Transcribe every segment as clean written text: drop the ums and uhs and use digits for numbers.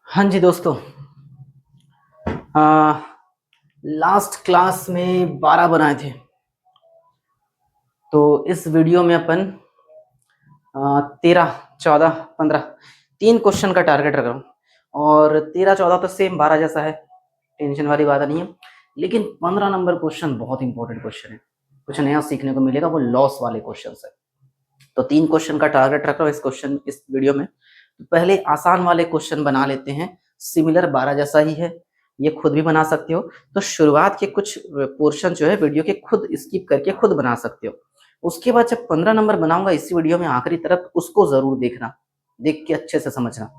हाँ जी दोस्तों, last class में 12 बनाए थे। तो इस वीडियो में अपन 13, 14, 15 3 क्वेश्चन का टारगेट रख रहा हूँ। और 13, 14 तो सेम 12 जैसा है, टेंशन वाली बात नहीं है। लेकिन 15 नंबर क्वेश्चन बहुत इंपॉर्टेंट क्वेश्चन है, कुछ नया सीखने को मिलेगा, वो लॉस वाले क्वेश्चन है। तो 3 क्वेश्चन का टारगेट रख रहा हूँ इस वीडियो में। तो पहले आसान वाले क्वेश्चन बना लेते हैं, सिमिलर 12 जैसा ही है, ये खुद भी बना सकते हो। तो शुरुआत के कुछ पोर्शन जो है वीडियो के खुद स्किप करके खुद बना सकते हो। उसके बाद जब 15 नंबर बनाऊंगा इसी वीडियो में आखिरी तरफ, उसको जरूर देखना, देख के अच्छे से समझना,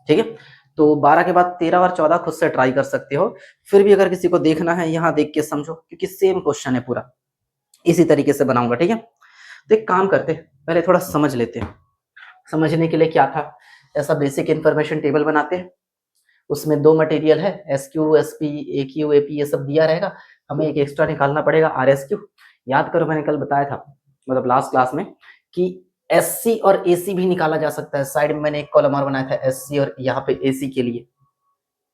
ठीक है। तो 12 के बाद 13 और 14 खुद से ट्राई कर सकते हो। फिर भी अगर किसी को देखना है, यहाँ देख के समझो, क्योंकि सेम क्वेश्चन है पूरा, इसी तरीके से बनाऊंगा, ठीक है। तो एक काम करते हैं, पहले थोड़ा समझ लेते हैं। समझने के लिए क्या था, ऐसा बेसिक इंफॉर्मेशन टेबल बनाते हैं। उसमें 2 मटेरियल है, S Q S P, A Q A P, ये सब दिया रहेगा। हमें एक एक्स्ट्रा निकालना पड़ेगा, आर एस क्यू। याद करो मैंने कल बताया था, मतलब लास्ट क्लास में, कि एस सी और ए सी भी निकाला जा सकता है। साइड में मैंने एक कॉलम और बनाया था एस सी, और यहाँ पे ए सी के लिए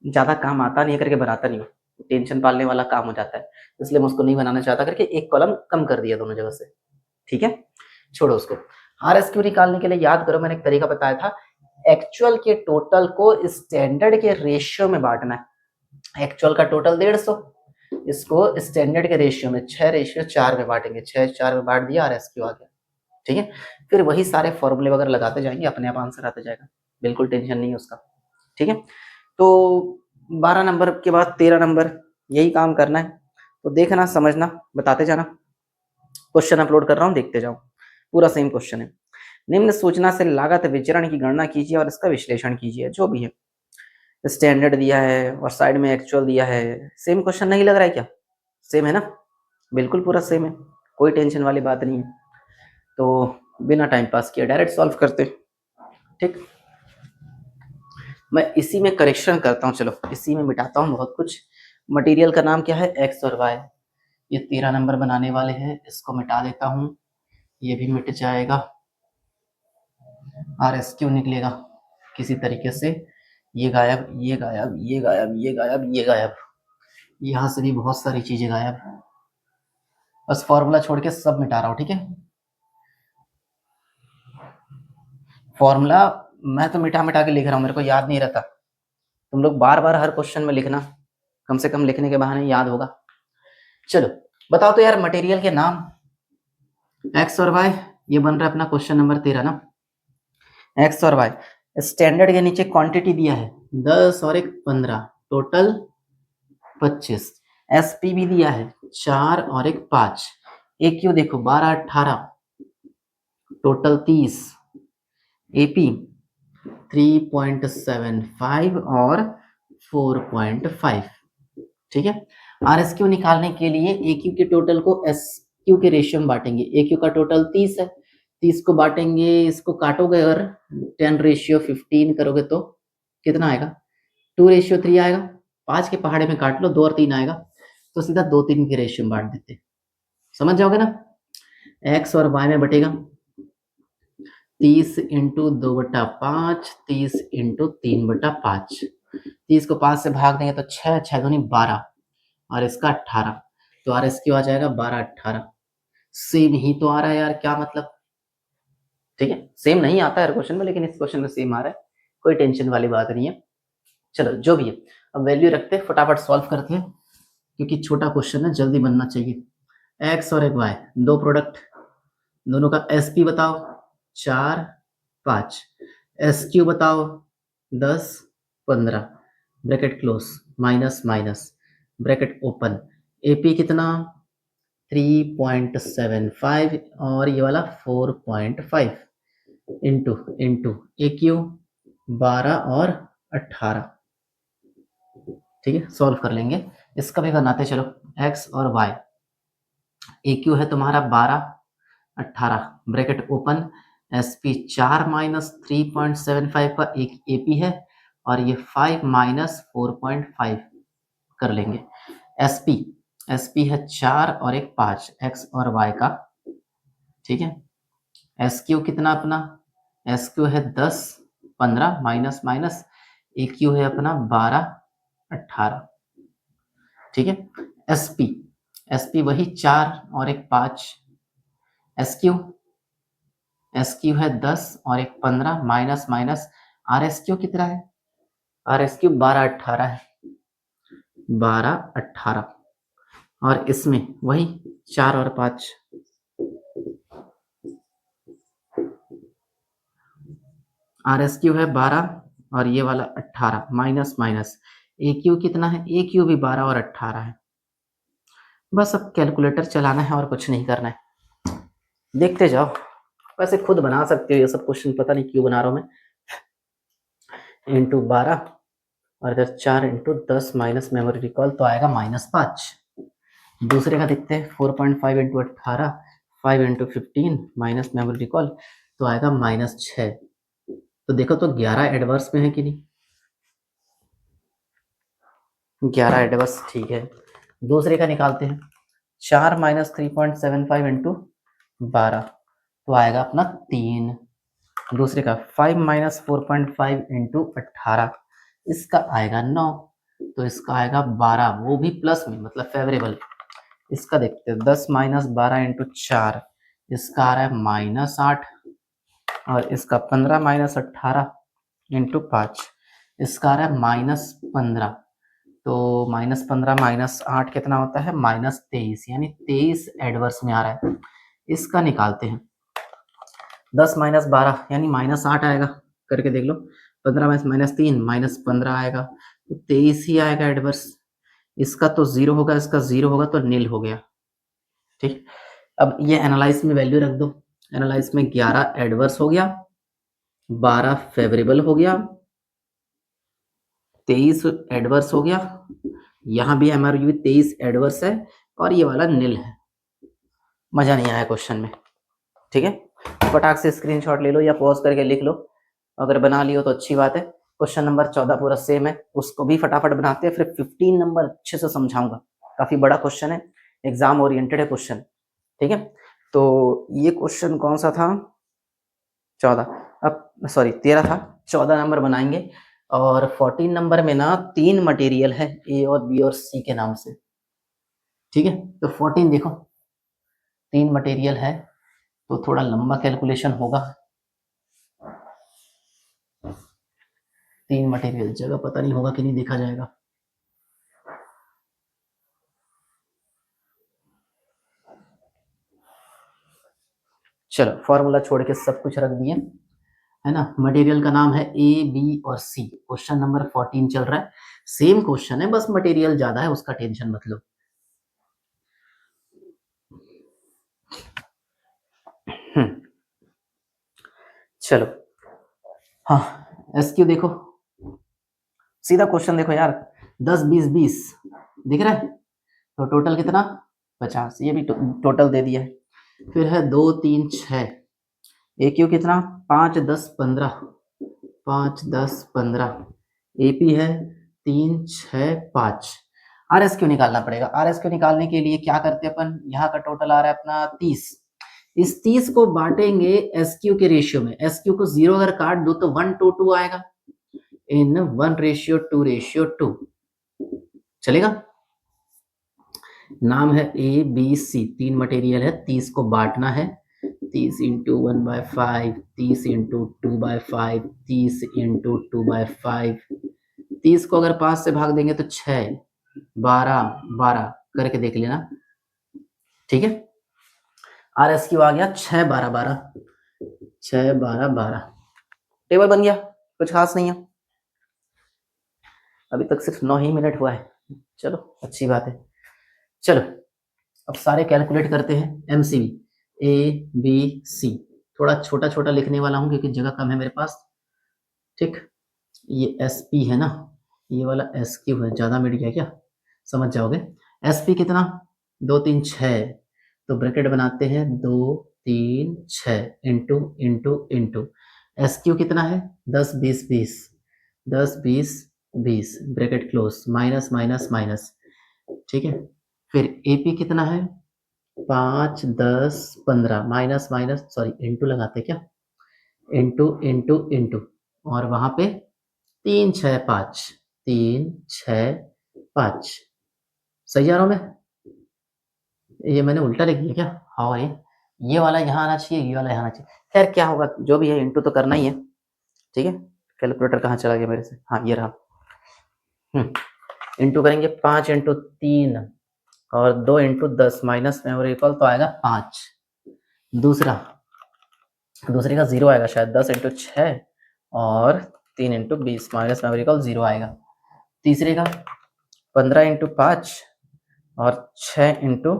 ज्यादा काम आता नहीं है करके बनाता नहीं हूँ, टेंशन पालने वाला काम हो जाता है, इसलिए मैं उसको नहीं बनाना चाहता करके एक कॉलम कम कर दिया दोनों जगह से, ठीक है। छोड़ो उसको। आर एस क्यू निकालने के लिए याद करो मैंने एक तरीका बताया था, एक्चुअल के टोटल को स्टैंडर्ड के रेशियो में बांटना है। एक्चुअल का टोटल 150, इसको स्टैंडर्ड के रेशियो में 6:4 में बांटेंगे। 6:4 में बांट दिया, आर एस क्यू आ गया, ठीक है। फिर वही सारे फॉर्मूले वगैरह लगाते जाएंगे, अपने आप आंसर आता जाएगा, बिल्कुल टेंशन नहीं है उसका, ठीक है। तो 12 नंबर के बाद 13 नंबर, यही काम करना है। तो देखना, समझना, बताते जाना। क्वेश्चन अपलोड कर रहा हूँ, देखते जाओ, पूरा सेम क्वेश्चन है। निम्न सूचना से लागत विचरण की गणना कीजिए और इसका विश्लेषण कीजिए। जो भी है, स्टैंडर्ड दिया है और साइड में एक्चुअल दिया है। सेम क्वेश्चन नहीं लग रहा है क्या? सेम है ना, बिल्कुल पूरा सेम है, कोई टेंशन वाली बात नहीं है। तो बिना टाइम पास किए डायरेक्ट सॉल्व करते, ठीक। मैं इसी में करेक्शन करता हूँ, चलो इसी में मिटाता हूँ बहुत कुछ। मटेरियल का नाम क्या है, एक्स और वाई। ये 13 नंबर बनाने वाले हैं, इसको मिटा देता हूँ, ये भी मिट जाएगा। आर एस क्यू निकलेगा किसी तरीके से, ये गायब, ये गायब, ये गायब, ये गायब, ये गायब, यहाँ से भी बहुत सारी चीजें गायब। बस फॉर्मूला छोड़ के सब मिटा रहा हूँ, ठीक है। फॉर्मूला मैं तो मिटा मिटा के लिख रहा हूँ, मेरे को याद नहीं रहता। तुम लोग बार बार हर क्वेश्चन में लिखना, कम से कम लिखने के बहाने याद होगा। चलो बताओ तो यार, मटेरियल के नाम एक्स और वाई, ये बन रहा है अपना क्वेश्चन नंबर 13 ना। एक्स और वाई, स्टैंडर्ड के नीचे क्वांटिटी दिया है 10 और 1 15, टोटल 25। एस पी भी दिया है 4 और 1 5। ए क्यू देखो 12 18, टोटल 30। एपी 3.75 और 4.5, ठीक है। आर एस क्यू निकालने के लिए ए क्यू के टोटल को एस क्यू के रेशियो में बांटेंगे। ए क्यू का टोटल 30 है, 30 को बांटेंगे, इसको काटोगे अगर 10:15 करोगे तो कितना आएगा, 2:3 आएगा। 5 के पहाड़े में काट लो, 2 और 3 आएगा, तो सीधा 2 3 के रेशियो में बांट देते, समझ जाओगे ना। एक्स और वाई में बटेगा 30 इंटू 2/5, 30 इंटू 3/5। 30 को 5 से भाग देंगे तो 6, 6 दूनी 12, और इसका 18, तो आर एस क्यू आ जाएगा 12 18। सेम ही तो आ रहा है यार, क्या मतलब, ठीक है। सेम नहीं आता है क्वेश्चन में, लेकिन इस क्वेश्चन में सेम आ रहा है, कोई टेंशन वाली बात नहीं है। चलो जो भी है, अब वैल्यू रखते हैं, फटाफट सॉल्व करते हैं, क्योंकि छोटा क्वेश्चन है, जल्दी बनना चाहिए। एक्स और एक वाई, दो प्रोडक्ट, दोनों का एस पी बताओ 4 5, एस क्यू बताओ 10 15, bracket close, minus minus, bracket open. AP कितना 3.75 और ये वाला 4.5, इंटू इंटू ए क्यू 12 और 18, ठीक है। सॉल्व कर लेंगे, इसका भी बनाते चलो। एक्स और वाई, ए क्यू है तुम्हारा 12 18, bracket open, S P 4 minus 3.75 का एक ए पी है, और ये 5 माइनस 4.5 कर लेंगे। एस पी है 4 और एक 5, एक्स और वाई का, ठीक है। एस क्यू कितना अपना, एस क्यू है 10 15, माइनस माइनस ए क्यू है अपना 12 18, ठीक है। एसपी, एसपी वही 4 और एक 5। एस क्यू, एस क्यू है 10 और एक 15, minus minus. R S Q कितना है? आर एस क्यू 12 18 है, 12 18। और इसमें वही 4 और 5, आर एस क्यू है 12 और ये वाला 18, माइनस माइनस। ए क्यू कितना है? ए क्यू भी 12 और 18 है। बस अब कैलकुलेटर चलाना है और कुछ नहीं करना है, देखते जाओ। वैसे खुद बना सकते हो ये सब क्वेश्चन, पता नहीं क्यों बना रहा हूँ मैं। इंटू 12 और इधर 4 इंटू 10 माइनस मेमोरी रिकॉल तो आएगा -5। दूसरे का देखते हैं 4.5 into 18, 5 into 15 minus memory recall तो आएगा -6। तो देखो तो 11 एडवर्स में है कि नहीं? 11 एडवर्स, ठीक है। दूसरे का निकालते हैं 4 माइनस 3.75 इंटू 12 तो आएगा अपना 3। दूसरे का 5 माइनस 4.5 इंटू 18 इसका आएगा 9, तो इसका आएगा 12, वो भी प्लस में, मतलब फेवरेबल। इसका देखते हैं 10 माइनस 12 इंटू 4 इसका आ रहा है -8, और इसका 15 माइनस 18 इंटू 5 इसका आ रहा है -15। तो -15 -8 कितना होता है? -23, यानी 23 एडवर्स में आ रहा है। इसका निकालते हैं 10 माइनस 12 यानी -8 आएगा, करके देख लो। 15 माइनस 3 -15 आएगा, तो 23 ही आएगा एडवर्स। इसका तो 0 होगा, इसका 0 होगा तो नील हो गया, ठीक। अब ये एनालाइज में वैल्यू रख दो। एनालाइज में 11 एडवर्स हो गया, 12 फेवरेबल हो गया, 23 एडवर्स हो गया, यहाँ भी हमारा 23 एडवर्स है, और ये वाला नील है। मजा नहीं आया क्वेश्चन में, ठीक है। फटाक से स्क्रीनशॉट ले लो या पॉज करके लिख लो, अगर बना लियो तो अच्छी बात है। क्वेश्चन नंबर 14 पूरा सेम है, उसको भी फटाफट बनाते हैं, फिर 15 नंबर अच्छे से समझाऊंगा। काफी बड़ा क्वेश्चन है, एग्जाम ओरिएंटेड है क्वेश्चन, ठीक है। तो ये क्वेश्चन कौन सा था? 14, अब सॉरी 13 था, 14 नंबर बनाएंगे। और 14 नंबर में ना 3 मटेरियल है, ए और बी और सी के नाम से, ठीक है। तो 14 देखो, 3 मटेरियल है, तो थोड़ा लंबा कैलकुलेशन होगा। 3 मटेरियल, जगह पता नहीं होगा कि नहीं, देखा जाएगा। चलो फॉर्मूला छोड़ के सब कुछ रख दिए, है ना। मटेरियल का नाम है ए बी और सी। क्वेश्चन नंबर 14 चल रहा है, सेम क्वेश्चन है, बस मटेरियल ज्यादा है, उसका टेंशन मत लो। चलो, हाँ एस क्यू देखो, सीधा क्वेश्चन देखो यार, 10 20 20 दिख रहा है, तो टोटल कितना? 50, ये भी टोटल दे दिया है। फिर है 2 3 6, ए क्यू कितना? 5 10 15, 5 10 15। एपी है 3 6 5। आर एस क्यू निकालना पड़ेगा। आर एस क्यू निकालने के लिए क्या करते हैं अपन, यहाँ का टोटल आ रहा है अपना 30, इस 30 को बांटेंगे एस क्यू के रेशियो में। एस क्यू को 0 अगर काट दो तो 1 2 2 आएगा, इन 1:2:2 चलेगा। नाम है ए बी सी, 3 मटेरियल है, 30 को बांटना है, 30 इंटू 1/5, 30 इंटू 2/5, 30 इंटू 2/5। 30 को अगर 5 से भाग देंगे तो 6 12 12 करके देख लेना, ठीक है। आर एस क्यू आ गया 6 12 12, 6 12 12 टेबल बन गया, कुछ खास नहीं है। अभी तक सिर्फ 9 ही मिनट हुआ है, चलो अच्छी बात है। चलो अब सारे कैलकुलेट करते हैं। एमसीबी ए बी सी, थोड़ा छोटा छोटा लिखने वाला हूं क्योंकि जगह कम है मेरे पास, ठीक। ये एस पी है ना, ये वाला एस क्यू है, ज्यादा मिट गया क्या, समझ जाओगे। एस पी कितना? 2 3 6, तो ब्रैकेट बनाते हैं 2 3 6 into into into. S Q कितना है? 10 20 20, 10 20 20 bracket close, minus minus minus, ठीक है। फिर एपी कितना है? 5 10 15, माइनस माइनस सॉरी इंटू लगाते क्या, इंटू इंटू इंटू, और वहां पे 3 6 5, 3 6 5, सही जा रहा हूँ मैं? ये मैंने उल्टा लिख दिया क्या? हाँ ये वाला यहाँ आना चाहिए, ये वाला यहाँ आना चाहिए। खैर क्या होगा, जो भी है इंटू तो करना ही है, ठीक है। कैलकुलेटर कहाँ चला गया मेरे से? हाँ ये रहा। इंटू करेंगे 5 इंटू 3 और 2 इंटू 10 माइनस में और इक्वल तो आएगा 5। दूसरे का 0 आएगा शायद, 10 इंटू 6 और 3 इंटू 20 माइनस में और इक्वल 0 आएगा। तीसरे का 15 इंटू 5 और 6 इंटू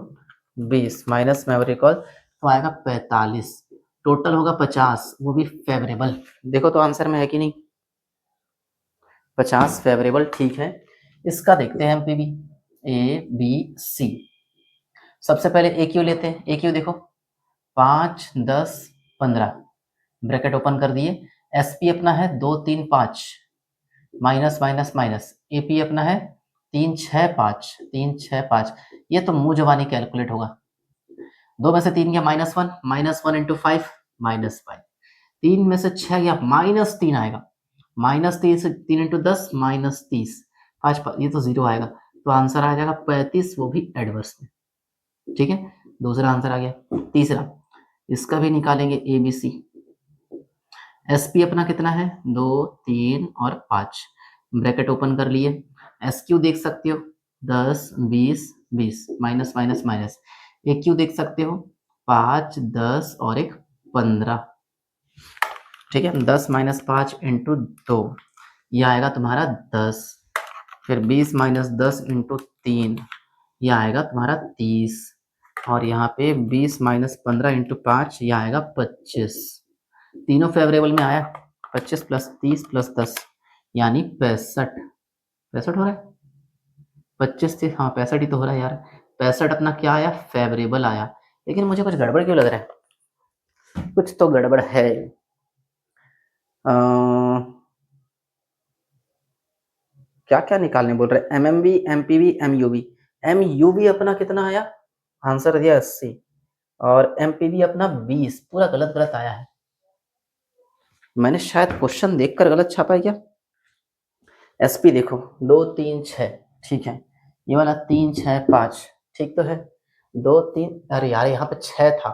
20 माइनस में और इक्वल तो आएगा 45। टोटल होगा 50, वो भी फेवरेबल। देखो तो आंसर में है कि नहीं? 50 फेवरेबल, ठीक है। इसका देखते हैं एमपीवी ABC। सबसे पहले ए क्यू लेते हैं। ए क्यू देखो 5 10 15 ब्रैकेट ओपन कर दिए। एसपी अपना है 2 3 5 माइनस माइनस माइनस। एपी अपना है 3 6 5 3 6 5। ये तो मुंह जवानी कैलकुलेट होगा। 2 में से 3 गया -1 इंटू 5 -5। 3 में से 6 गया -3 आएगा। -3 से 3 इंटू 10 -30। 5 ये तो 0 आएगा, तो आंसर आ जाएगा 35, वो भी एडवर्स में। ठीक है, दूसरा आंसर आ गया। तीसरा इसका भी निकालेंगे ABC। SP अपना कितना है 2 3 और 5 ब्रैकेट ओपन कर लिए। SQ देख सकते हो 10 20 20 माइनस माइनस माइनस। AQ देख सकते हो 5 10 और एक 15। ठीक है, 10 - 5 इंटू 2 यह आएगा तुम्हारा 10। फिर 20 - 10 इंटू 3 यह आएगा तुम्हारा 30। और यहाँ पे 20 - 15 इंटू 5 यह आएगा 25। तीनों फेवरेबल में आया। 25 + 30 + 10 यानी 65। 65 हो रहा है। 25 से हाँ 65 ही तो हो रहा है यार। 65 अपना क्या आया? फेवरेबल आया। लेकिन मुझे कुछ गड़बड़ क्यों लग रहा है? कुछ तो गड़बड़ है। क्या क्या निकालने बोल रहे? MMV MPV MUV। MUV अपना कितना आया? आंसर दिया 80 और MPV अपना 20। पूरा गलत गलत आया है। मैंने शायद क्वेश्चन देखकर गलत छापा है क्या? SP देखो 2 3 6, ठीक है। ये वाला 3 6 5 ठीक तो है। 2 3, अरे यार यहाँ पे 6 था।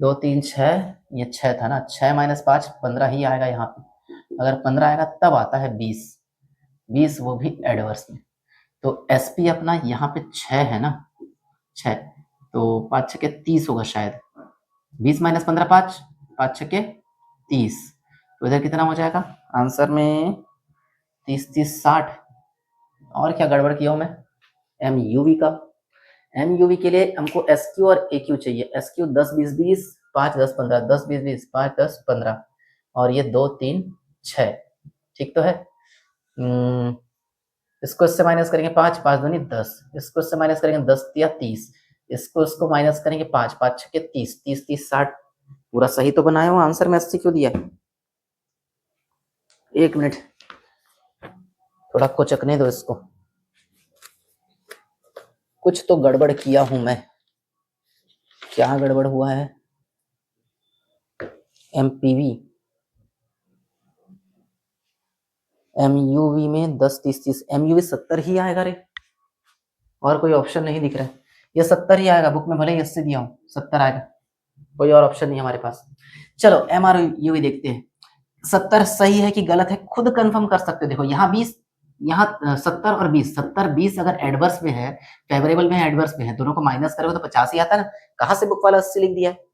2 3 6, ये 6 था ना। 6 - 5 15 ही आएगा यहाँ पे। अगर 15 आएगा तब आता है 20। 20 वो भी एडवर्स में। तो SP अपना यहाँ पे 6 है ना। 6 तो 5 6 के 30 होगा शायद। 20 - 15 5, 5 6 के 30। तो इधर कितना हो जाएगा आंसर में? 30 30 60। और क्या गड़बड़ किया हूँ मैं? MUV का। MUV के लिए हमको SQ और AQ चाहिए। SQ 10 20 20 5 10 15 10 20 20 5 10 15 और ये 2 3 6 ठीक तो है। इसको इससे माइनस करेंगे 5 5 दूनी 10। इसको इससे माइनस करेंगे 10 या 30। इसको माइनस करेंगे 5 5 6 के 30 30 30 60। पूरा सही तो बनाया हूँ। आंसर में 80 क्यों दिया है? एक मिनट, थोड़ा कोचकने दो इसको। कुछ तो गड़बड़ किया हूं मैं। क्या गड़बड़ हुआ है? MPV MUV में 10 30 30। MUV 70 ही आएगा रे। और कोई ऑप्शन नहीं दिख रहा है। ये 70 ही आएगा। बुक में भले ही 80 दिया हूँ, 70 आएगा। कोई और ऑप्शन नहीं हमारे पास। चलो MRUV देखते हैं। 70 सही है कि गलत है खुद कंफर्म कर सकते हो। देखो यहाँ 20, यहाँ 70 और 20। 70 20 अगर एडवर्स में है, फेवरेबल में है, एडवर्स में है, दोनों को माइनस करोगे तो 50 ही आता है ना। कहाँ से बुक वाला 80 लिख दिया है?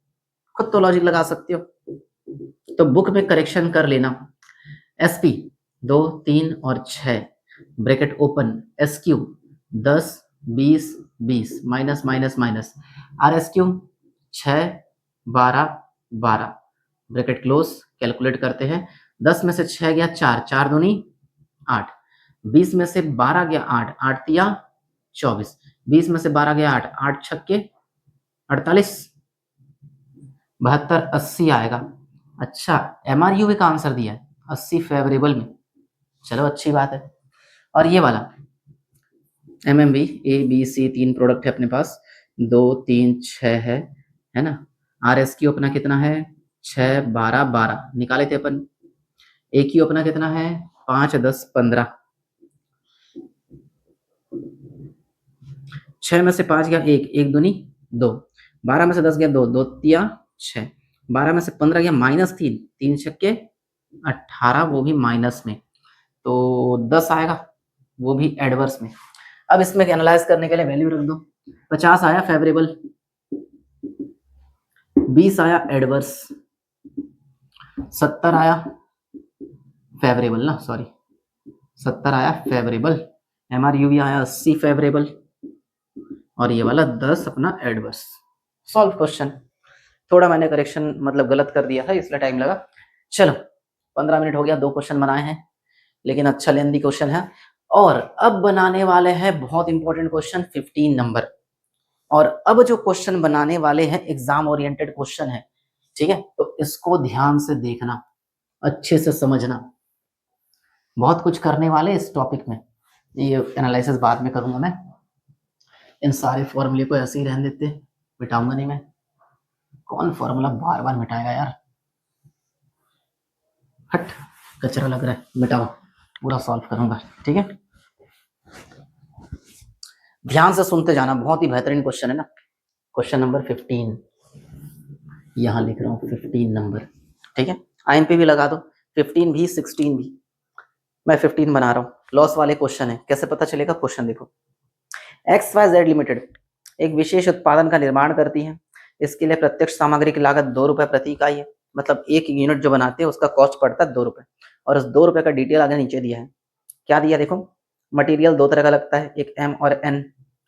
खुद तो लॉजिक लगा सकते हो। तो बुक में करेक्शन कर लेना। SP 2 3 और 6 bracket open. SQ 10 20 20 minus minus minus. RSQ 6 12 12 bracket close. Calculate करते हैं। 10 में से 6 गया 4 4 दूनी 8। 20 में से 12 गया 8 8 तिया 24। 20 में से 12 गया 8 8 छक्के 48। 72 80 आएगा। अच्छा MRUV का आंसर दिया है 80 फेवरेबल में। चलो अच्छी बात है। और ये वाला MMV ABC 3 प्रोडक्ट है अपने पास। 2 3 6 है ना। RSQ अपना कितना है? 6 12 12 निकाले थे अपन। ए क्यू अपना कितना है 5 10 15, 6 में से 5 गया 1, 1 दूनी 2, 12 में से 10 गया 2, 2 तिया 6, 12 में से 15 गया -3, 3 छक्के 18, वो भी माइनस में, तो 10 आएगा, वो भी एडवर्स में। अब इसमें एनालाइज करने के लिए वैल्यू रख दो, 50 आया फेवरेबल, 20 आया एडवर्स, 70 आया फेवरेबल ना, सॉरी 70 आया फेवरेबल, MRU भी आया 80 फेवरेबल, और ये वाला 10 अपना एडवर्स। Solve question. थोड़ा मैंने करेक्शन मतलब गलत कर दिया था इसलिए टाइम लगा। चलो 15 मिनट हो गया, 2 क्वेश्चन बनाए हैं, लेकिन अच्छा लेंदी क्वेश्चन है। और अब बनाने वाले हैं बहुत इंपॉर्टेंट क्वेश्चन 15 नंबर। और अब जो क्वेश्चन बनाने वाले हैं एग्जाम ओरिएंटेड क्वेश्चन है, ठीक है, तो इसको ध्यान से देखना, अच्छे से समझना, बहुत कुछ करने वाले इस टॉपिक में। ये एनालिसिस बाद में करूंगा मैं, इन सारे फॉर्मूले को ऐसे ही रहने देते, मिटाऊंगा नहीं मैं, कौन फॉर्मूला बार बार मिटाएगा यार, हट कचरा लग रहा है, मिटाओ, पूरा सॉल्व करूंगा, ठीक है। ध्यान से सुनते जाना, बहुत ही बेहतरीन क्वेश्चन है ना। क्वेश्चन नंबर 15 यहां लिख रहा हूं, 15 नंबर, ठीक है। IMP भी लगा दो, 15 भी 16 भी, मैं 15 बना रहा हूं। लॉस वाले क्वेश्चन है, कैसे पता चलेगा, क्वेश्चन देखो। XYZ लिमिटेड एक विशेष उत्पादन का निर्माण करती है, इसके लिए प्रत्यक्ष सामग्री की लागत 2 रुपए प्रति इकाई है, मतलब एक यूनिट जो बनाते हैं उसका कॉस्ट पड़ता है 2 रुपए, और उस 2 रुपए का डिटेल आगे नीचे दिया है। क्या दिया देखो, मटेरियल 2 तरह का लगता है, एक M और N,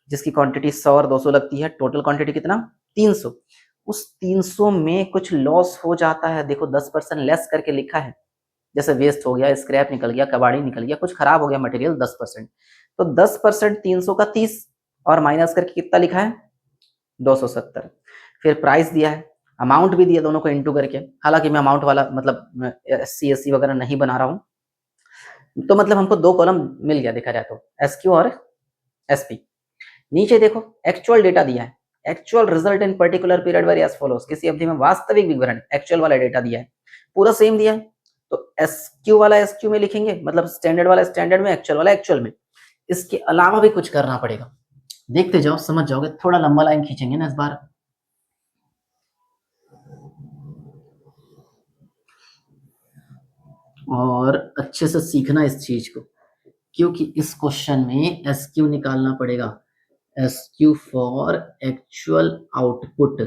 जिसकी क्वांटिटी 100 और 200 लगती है, टोटल क्वांटिटी कितना 300। उस 300 में कुछ लॉस हो जाता है, देखो 10% लेस करके लिखा है, जैसे वेस्ट हो गया, स्क्रैप निकल गया, कबाड़ी निकल गया, कुछ खराब हो गया मटेरियल 10%, तो 10% 300 का 30 और माइनस करके कितना लिखा है 270। फिर प्राइस दिया है, अमाउंट भी दिया, दोनों को इंटू करके, हालांकि मैं अमाउंट वाला मतलब SC वगैरह नहीं बना रहा हूँ, तो मतलब हमको 2 कॉलम मिल गया देखा जाए तो, SQ और SP। नीचे देखो एक्चुअल डेटा दिया है, actual result in particular period vary as follows, किसी अवधि में वास्तविक विवरण, एक्चुअल वाला डेटा दिया है, पूरा सेम दिया है, तो SQ वाला SQ में लिखेंगे, मतलब स्टैंडर्ड वाला स्टैंडर्ड में, एक्चुअल वाला एक्चुअल में। इसके अलावा भी कुछ करना पड़ेगा, देखते जाओ समझ जाओगे, थोड़ा लंबा लाइन खींचेंगे ना इस बार। और अच्छे से सीखना इस चीज को, क्योंकि इस क्वेश्चन में SQ निकालना पड़ेगा, SQ फॉर एक्चुअल आउटपुट,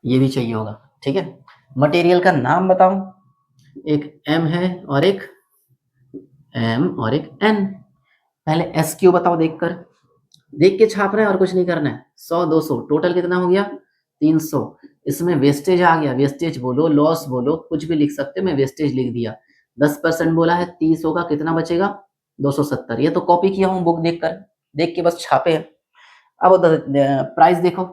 ये भी चाहिए होगा, ठीक है। मटेरियल का नाम बताओ, एक M है और एक M और एक N। पहले SQ बताओ, देखकर देख के छापना है और कुछ नहीं करना है। 100 200 टोटल कितना हो गया 300, इसमें वेस्टेज आ गया, वेस्टेज बोलो लॉस बोलो कुछ भी लिख सकते हो, मैं वेस्टेज लिख दिया, 10% बोला है, 30 होगा, कितना बचेगा 270। ये तो कॉपी किया हूँ बुक देखकर, देख के बस छापे हैं। अब प्राइस देखो,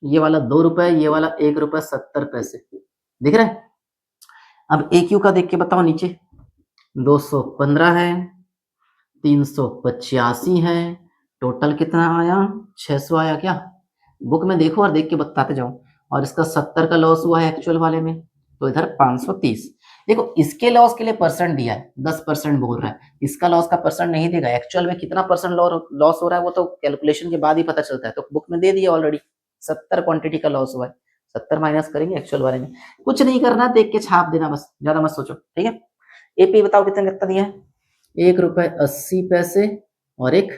ये वाला 2 रुपए, ये वाला 1 रुपए 70 पैसे, दिख रहा है। अब AQ का देख के बताओ, नीचे 215 है, 385 है, टोटल कितना आया 600 आया क्या, बुक में देखो और देख के बताते जाओ। और इसका 70 का लॉस हुआ है एक्चुअल वाले में, तो इधर 530। देखो इसके लॉस के लिए परसेंट दिया है, 10% बोल रहा है, इसका लॉस का परसेंट नहीं देगा, एक्चुअल में कितना परसेंट लॉस हो रहा है वो तो कैलकुलेशन के बाद ही पता चलता है, तो बुक में दे दिया ऑलरेडी 70 क्वांटिटी का लॉस हुआ है, 70 माइनस करेंगे एक्चुअल वाले में, कुछ नहीं करना, देख के छाप देना बस, ज्यादा मत सोचो, ठीक है। AP बताओ कितना कितना दिया है, 1 रुपए 80 पैसे और एक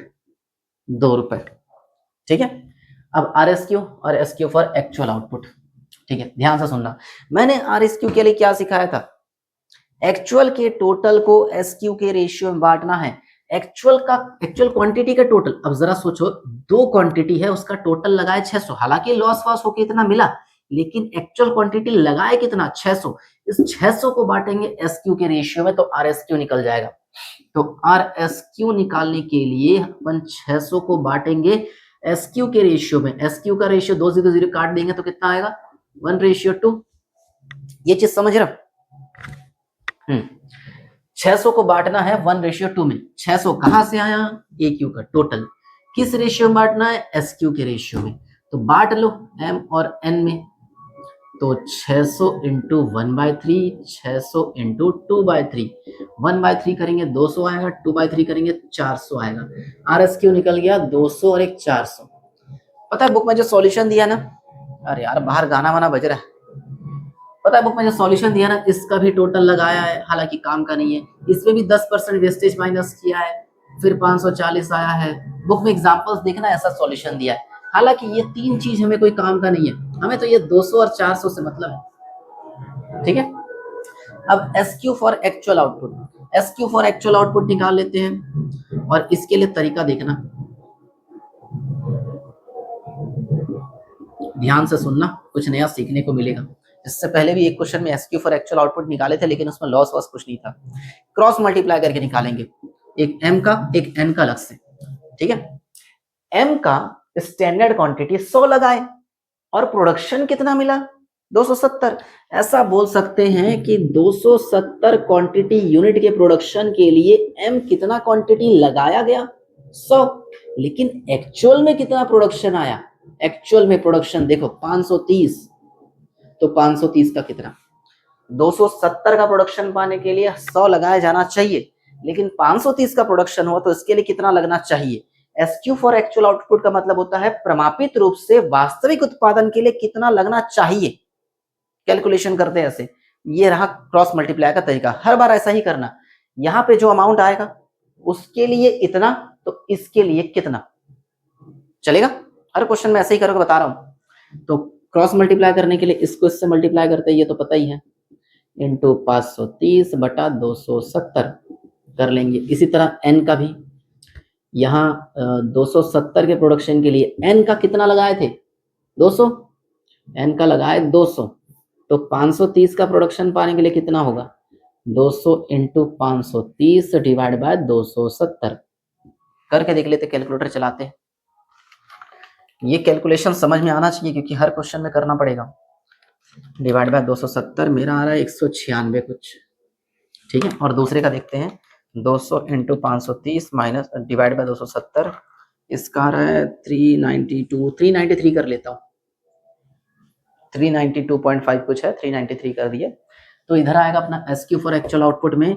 2 रुपए, ठीक है। अब RSQ और SQ फॉर एक्चुअल आउटपुट, ठीक है, ध्यान से सुनना। मैंने RSQ के लिए क्या सिखाया था, एक्चुअल के टोटल को SQ के रेशियो में बांटना है, एक्चुअल क्वांटिटी का टोटल। अब जरा सोचो, 2 क्वांटिटी है, उसका टोटल लगाए 600, हालांकि लॉस वॉस होके इतना मिला, लेकिन एक्चुअल क्वांटिटी लगाए कितना 600, इस 600 को बांटेंगे SQ के रेशियो में, तो RSQ निकल जाएगा। तो RSQ निकालने के लिए अपन 600 को बांटेंगे SQ के रेशियो में, SQ का रेशियो 2 0 0 काट देंगे तो कितना आएगा 1:2। ये चीज समझ रहे हो। 600 को बांटना है 1:2 में, 600 कहां से आया AQ का टोटल, किस रेशियो में बांटना है SQ के रेशियो में, तो बांट लो M और N में, तो 600 इंटू 1/3, 600 इंटू 2/3, 1/3 करेंगे 200 आएगा, 2/3 करेंगे 400 आएगा। RSQ निकल गया 200 और एक 400। पता है बुक में जो सॉल्यूशन दिया ना, अरे यार बाहर गाना वाना बज रहा है, पता है बुक में जो सॉल्यूशन दिया ना, इसका भी टोटल लगाया है, हालांकि काम का नहीं है, इसमें भी 10% वेस्टेज माइनस किया है, फिर 540 आया है। बुक में एग्जांपल्स देखना, ऐसा सॉल्यूशन दिया है। हालांकि ये तीन चीज हमें कोई काम का नहीं है, हमें तो ये 200 और 400 से मतलब है, ठीक है। अब SQ for actual output, SQ for actual output निकाल लेते हैं, और इसके लिए तरीका देखना, ध्यान से सुनना, कुछ नया सीखने को मिलेगा। इससे पहले भी एक क्वेश्चन में SQ फॉर एक्चुअल आउटपुट निकाले थे, लेकिन उसमें लॉस वॉस कुछ नहीं था। क्रॉस मल्टीप्लाई करके निकालेंगे, एक M का एक N का अलग से, ठीक है। M का स्टैंडर्ड क्वांटिटी 100 लगाए और प्रोडक्शन कितना मिला 270। ऐसा बोल सकते हैं कि 270 क्वांटिटी यूनिट के प्रोडक्शन के लिए M कितना क्वांटिटी लगाया गया 100, लेकिन एक्चुअल में कितना प्रोडक्शन आया, एक्चुअल में प्रोडक्शन देखो 530, तो 530 का कितना, 270 का प्रोडक्शन पाने के लिए 100 लगाया जाना चाहिए, लेकिन 530 का प्रोडक्शन हो तो इसके लिए कितना लगना चाहिए। SQ फॉर एक्चुअल आउटपुट का मतलब होता है प्रमापित रूप से वास्तविक उत्पादन के लिए कितना लगना चाहिए। कैलकुलेशन करते हैं ऐसे, ये रहा क्रॉस मल्टीप्लाई का तरीका, हर बार ऐसा ही करना। यहाँ पे जो अमाउंट आएगा उसके लिए इतना, तो इसके लिए कितना, चलेगा। हर क्वेश्चन में ऐसे ही करोगे, बता रहा हूं। तो क्रॉस मल्टीप्लाई करने के लिए इसको इससे मल्टीप्लाई करते हैं, ये तो पता ही है, इंटू 530 बटा 270 कर लेंगे। इसी तरह N का भी, यहाँ 270 के प्रोडक्शन के लिए N का कितना लगाए थे 200, N का लगाए 200, तो 530 का प्रोडक्शन पाने के लिए कितना होगा 200 इंटू 530 डिवाइड बाय 270 करके देख लेते, कैलकुलेटर चलाते हैं। ये कैलकुलेशन समझ में आना चाहिए क्योंकि हर क्वेश्चन में करना पड़ेगा। डिवाइड बाय 270 मेरा आ रहा है 196 कुछ, ठीक है। और दूसरे का देखते हैं, 200 इंटू 530 माइनस डिवाइड बाय 270, इसका आ रहा है 393 कर लेता हूँ, 392.5 कुछ है, 393 कर दिए। तो इधर आएगा अपना SQ फॉर एक्चुअल आउटपुट में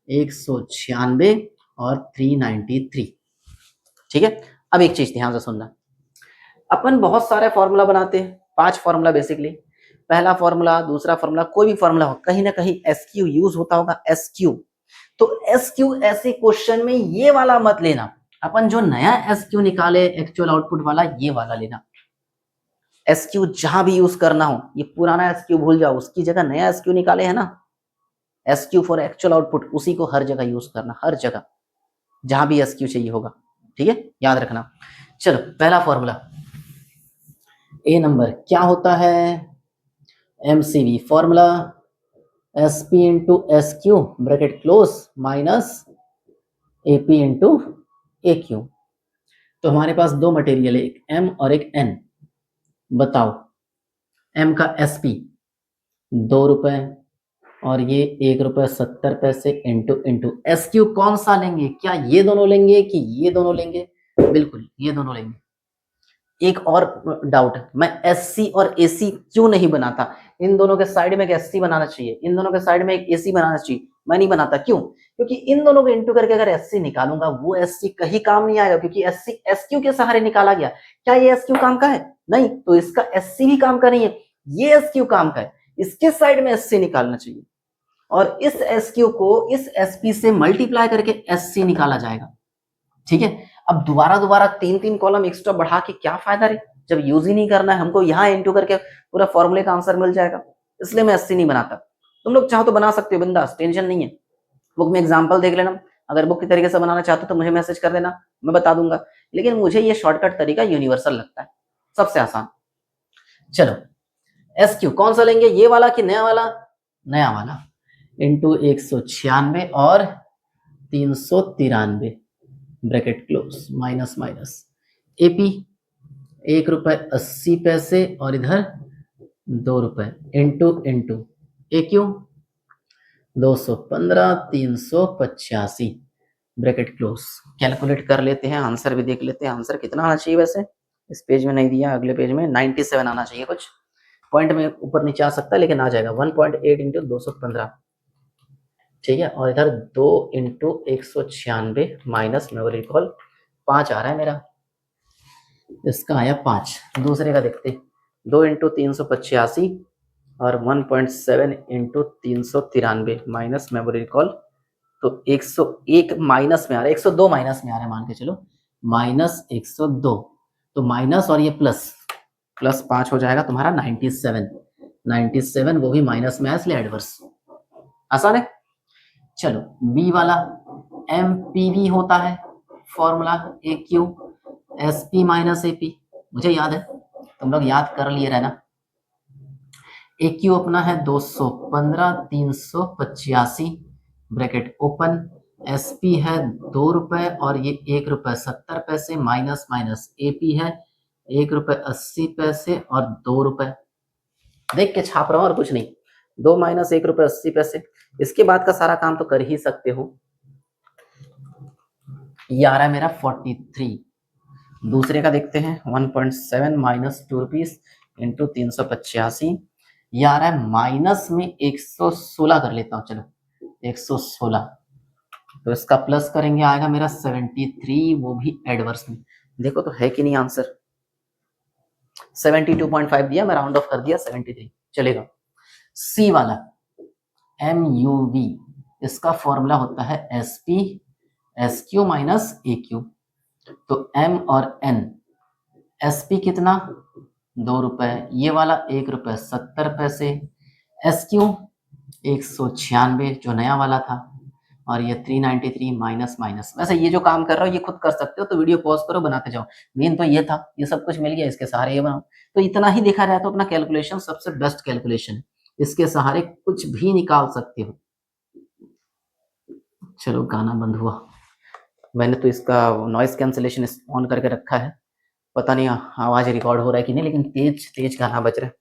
196 और 393, ठीक है। अब एक चीज ध्यान से सुनना, अपन बहुत सारे फॉर्मूला बनाते हैं, 5 फॉर्मूला बेसिकली। पहला फॉर्मूला, दूसरा फॉर्मूला, कोई भी फॉर्मूला हो, कहीं ना कहीं SQ यूज होता होगा, SQ। तो SQ ऐसे क्वेश्चन में ये वाला मत लेना, अपन जो नया SQ निकाले एक्चुअल आउटपुट वाला, ये वाला लेना। SQ जहां भी यूज करना हो, ये पुराना SQ भूल जाओ, उसकी जगह नया SQ निकाले है ना, SQ फॉर एक्चुअल आउटपुट, उसी को हर जगह यूज करना, हर जगह जहां भी SQ चाहिए होगा, ठीक है, याद रखना। चलो पहला फॉर्मूला, A नंबर क्या होता है, MCV formula SP into SQ bracket close minus AP into AQ। तो हमारे पास दो मटेरियल है, एक M और एक N। बताओ M का SP 2 रुपए और ये 1 रुपए 70 इंटू इंटू SQ कौन सा लेंगे, क्या ये दोनों लेंगे कि ये दोनों लेंगे, बिल्कुल ये दोनों लेंगे। एक और डाउट, मैं SC और AC क्यों नहीं बनाता, इन दोनों के साइड में एक SC बनाना चाहिए, इन दोनों के साइड में एक AC बनाना चाहिए, मैं नहीं बनाता, क्यों, क्योंकि इन दोनों को इंटू करके अगर SC निकालूंगा वो SC कहीं काम नहीं आएगा, क्योंकि SC SQ के सहारे निकाला गया। क्या ये SQ काम का है, नहीं, तो इसका SC भी काम का नहीं है, ये SQ काम का है, इसके साइड में SC निकालना चाहिए, और इस SQ को इस SP से मल्टीप्लाई करके SC निकाला जाएगा, ठीक है। अब दोबारा 3 कॉलम एक्स्ट्रा बढ़ा के क्या फायदा रे, जब यूज ही नहीं करना है हमको, यहाँ इंटू करके पूरा फॉर्मूले का आंसर मिल जाएगा, इसलिए मैं 80 नहीं बनाता। तुम लोग चाहो तो बना सकते हो बिंदास, टेंशन नहीं है, बुक में एग्जांपल देख लेना, अगर बुक के तरीके से बनाना चाहते हो तो मुझे मैसेज कर देना, मैं बता दूंगा, लेकिन मुझे ये शॉर्टकट तरीका यूनिवर्सल लगता है, सबसे आसान। चलो SQ कौन सा लेंगे, ये वाला कि नया वाला, नया वाला, इंटू 196 और 393 bracket close minus minus AP 1 रुपए 80 और इधर 2 रुपए into into AQ 215 385 bracket close. Calculate कर लेते हैं, आंसर भी देख लेते हैं, आंसर कितना आना चाहिए, वैसे इस पेज में नहीं दिया, अगले पेज में 97 आना चाहिए कुछ, पॉइंट में ऊपर नीचे आ सकता है लेकिन आ जाएगा 1.8 इंटू 215, ठीक है। और इधर 2 इंटू 196 माइनस मेमोरी रिकॉल 5 आ रहा है मेरा, इसका आया 5। दूसरे का देखते, 2 इंटू 385 और 1.7 इंटू 393 माइनस मेमोरी रिकॉल, तो 101 माइनस में आ रहा है, 102 माइनस में आ रहा है, मान के चलो माइनस 102, तो माइनस और ये प्लस, प्लस 5 हो जाएगा तुम्हारा 97, वो भी माइनस में है इसलिए एडवर्स। आसान है। चलो बी वाला, एम पी वी होता है formula A Q S P minus A P, मुझे याद है, तुम लोग याद कर लिए रहना। ए क्यू अपना है 215 385 ब्रैकेट ओपन, एस पी है 2 रुपए और ये 1 रुपए 70 पैसे, माइनस माइनस ए पी है 1 रुपए 80 पैसे और 2 रुपए, देख के छाप रहा हूं और कुछ नहीं, 2 माइनस 1 रुपए 80 पैसे। इसके बाद का सारा काम तो कर ही सकते हो। ये आ रहा है मेरा 43। दूसरे का देखते हैं, 1.7 माइनस 2 रुपीज इंटू 385, ये आ रहा है माइनस में 116 कर लेता हूँ, चलो 116, तो इसका प्लस करेंगे आएगा मेरा 73, वो भी एडवर्स में। देखो तो है कि नहीं आंसर, 72.5 दिया, मैं राउंड ऑफ कर दिया 73, चलेगा। सी वाला एम यू वी, इसका फॉर्मूला होता है S P S Q minus A Q, तो एम और एन, एस पी कितना 2 रुपए, ये वाला 1 रुपए 70 पैसे, एस क्यू 196 जो नया वाला था, और ये 393 माइनस माइनस। वैसे ये जो काम कर रहा हो ये खुद कर सकते हो, तो वीडियो पॉज करो बनाते जाओ, मेन तो ये था, ये सब कुछ मिल गया, इसके सहारे ये बनाओ, तो इतना ही देखा जाए तो अपना कैलकुलेशन सबसे बेस्ट कैलकुलेशन है, इसके सहारे कुछ भी निकाल सकते हो। चलो गाना बंद हुआ, मैंने तो इसका नॉइस कैंसिलेशन ऑन करके रखा है, पता नहीं आवाज रिकॉर्ड हो रहा है कि नहीं, लेकिन तेज तेज गाना बज रहा है।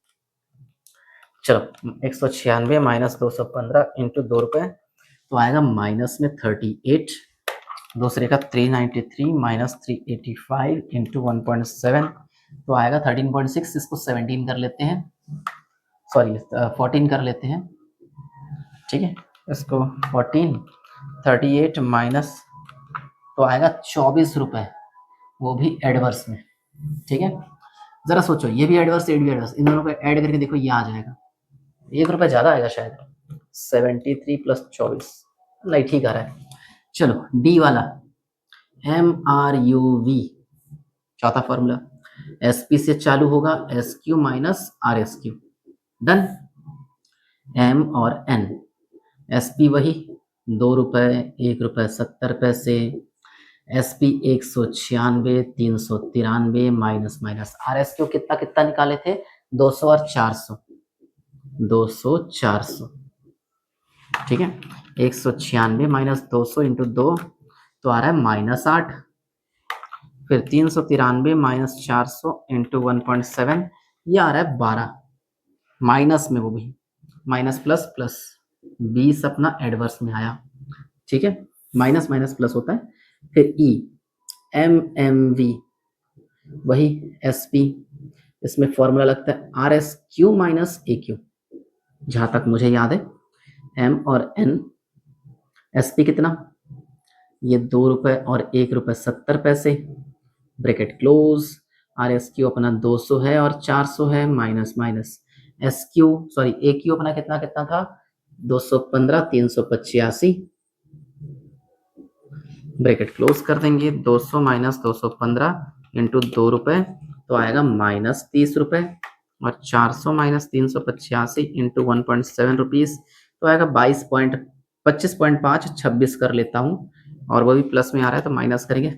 चलो 196 माइनस 215 इंटू 2 रुपए, तो आएगा माइनस में 38, दूसरे का 393 माइनस 385 इंटू 1.7, तो आएगा 13.6, इसको 17 कर लेते हैं, सॉरी 14 कर लेते हैं, ठीक है, इसको 14, 38 माइनस, तो आएगा 24 रुपए, वो भी एडवर्स में, ठीक है। जरा सोचो, ये भी एडवर्स, ये भी एडवर्स, इन दोनों को ऐड करके देखो, ये आ जाएगा 1 रुपए ज्यादा आएगा शायद, 73 प्लस 24, नहीं ठीक आ रहा है। चलो डी वाला एम आर यू वी, चौथा फॉर्मूला, एस पी से चालू होगा, S Q minus R S Q, done. M और एन, एस पी वही 2 रुपए 1 रुपए 70 पैसे, S P 196 393 minus minus R S Q कितना कितना निकाले थे, 200 और 400, 200 400, ठीक है, 196 माइनस 200 इंटू 2, तो आ रहा है माइनस 8, फिर 393 माइनस 400 इंटू 1.7, ये आ रहा है 12, माइनस में, वो भी माइनस प्लस प्लस, 20 अपना एडवर्स में आया, ठीक है, माइनस माइनस प्लस होता है। फिर ई एम एम वी, वही एस पी, इसमें फॉर्मूला लगता है are S Q minus A Q, जहां तक मुझे याद है, एम और एन, एस पी कितना, ये 2 रुपए और 1 रुपए 70 पैसे, bracket close, R S Q अपना 200 है और 400 है, minus minus S Q, sorry A Q अपना कितना कितना था, 215 385, ब्रैकेट क्लोज कर देंगे, 200 माइनस 215 इंटू 2 रुपए, तो आएगा माइनस 30 रुपए, और 400 माइनस 385 इंटू 1.7 रुपीज, तो आएगा 25.5, 26 कर लेता हूँ, और वो भी प्लस में आ रहा है तो माइनस करेंगे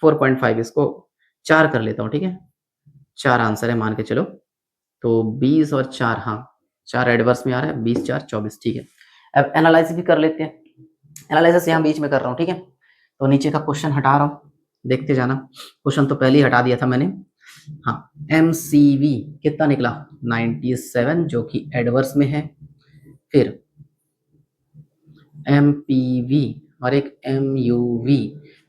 4.5, इसको 4 कर लेता हूँ, ठीक है, 4 आंसर है मान के चलो, तो 20 और 4, हाँ 4 एडवर्स में आ रहा है, 20 4 24, ठीक है। अब एनालाइसिस भी कर लेते हैं, एनालिसिस यहाँ बीच में कर रहा हूँ, ठीक है, तो नीचे का क्वेश्चन हटा रहा हूँ, देखते जाना, क्वेश्चन तो पहले ही हटा दिया था मैंने। हाँ एम सी वी कितना निकला 97, जो कि एडवर्स में है, फिर एम पी वी और एक M U V,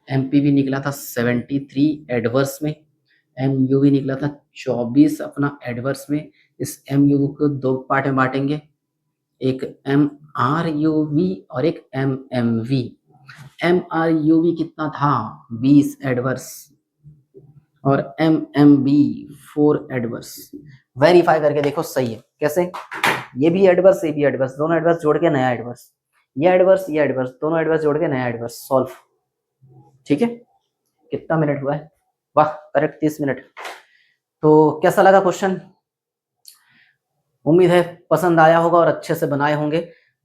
M P V निकला था 73 एडवर्स में, एम यू वी निकला था 24 अपना एडवर्स में, इस एम यू को दो पार्ट में बांटेंगे, एक एम आर यू वी और एक M M V. M R U V कितना था 20 एडवर्स और M M B 4 adverse. Verify करके देखो सही है। कैसे? ये भी एडवर्स ये भी एडवर्स, दोनों एडवर्स जोड़ के नया एडवर्स, ये एडवर्स दोनों एडवर्स जोड़ के नया एडवर्स। सॉल्व। ठीक है, कितना मिनट हुआ है? वाह करेक्ट 30 मिनट। तो कैसा लगा क्वेश्चन? उम्मीद है पसंद आया होगा और अच्छे से बनाए होंगे।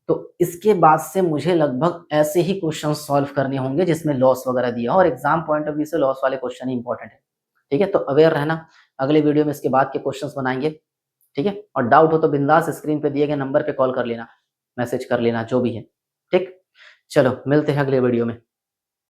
तो इसके बाद से मुझे लगभग ऐसे ही क्वेश्चन सॉल्व करने होंगे जिसमें लॉस वगैरह दिया हो, और एग्जाम पॉइंट ऑफ व्यू से लॉस वाले क्वेश्चन ही इंपॉर्टेंट है। ठीक है, तो अवेयर रहना। अगले वीडियो में इसके बाद के क्वेश्चंस बनाएंगे। ठीक है, और डाउट हो तो बिंदास स्क्रीन पे दिए गए नंबर पे कॉल कर लेना, मैसेज कर लेना, जो भी है। ठीक, चलो मिलते हैं अगले वीडियो में।